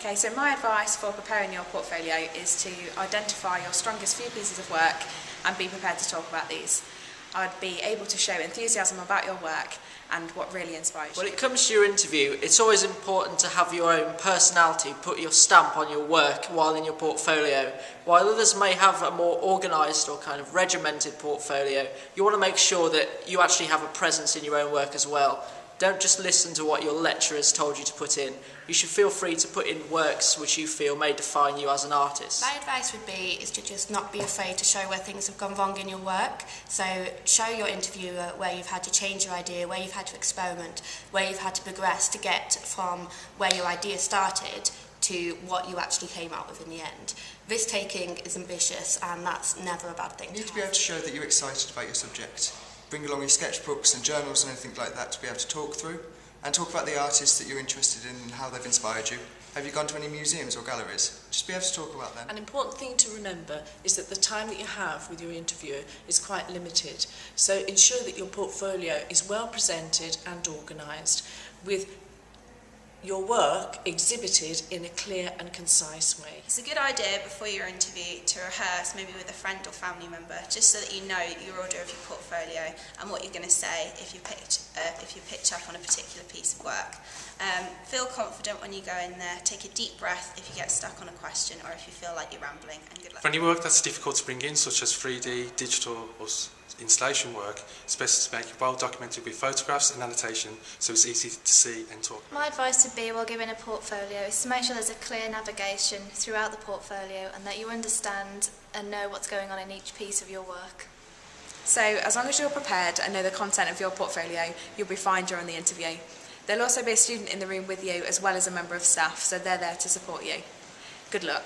Okay, so my advice for preparing your portfolio is to identify your strongest few pieces of work and be prepared to talk about these. I'd be able to show enthusiasm about your work and what really inspires you. When it comes to your interview, it's always important to have your own personality, put your stamp on your work while in your portfolio. While others may have a more organised or kind of regimented portfolio, you want to make sure that you actually have a presence in your own work as well. Don't just listen to what your lecturers told you to put in. You should feel free to put in works which you feel may define you as an artist. My advice would be is to just not be afraid to show where things have gone wrong in your work. So show your interviewer where you've had to change your idea, where you've had to experiment, where you've had to progress to get from where your idea started to what you actually came out with in the end. Risk-taking is ambitious, and that's never a bad thing. You need to be able to show that you're excited about your subject. Bring along your sketchbooks and journals and anything like that to be able to talk through, and talk about the artists that you're interested in and how they've inspired you. Have you gone to any museums or galleries? Just be able to talk about them. An important thing to remember is that the time that you have with your interviewer is quite limited. So ensure that your portfolio is well presented and organised, with your work exhibited in a clear and concise way. It's a good idea before your interview to rehearse, maybe with a friend or family member, just so that you know your order of your portfolio and what you're going to say if you're picked up on a particular piece of work. Feel confident when you go in there. Take a deep breath if you get stuck on a question or if you feel like you're rambling, and good luck. For any work that's difficult to bring in, such as 3D, digital or installation work, it's best to make it well documented with photographs and annotation so it's easy to see and talk. My advice would be, while giving a portfolio, is to make sure there's a clear navigation throughout the portfolio and that you understand and know what's going on in each piece of your work. So as long as you're prepared and know the content of your portfolio, you'll be fine during the interview. There'll also be a student in the room with you as well as a member of staff, so they're there to support you. Good luck.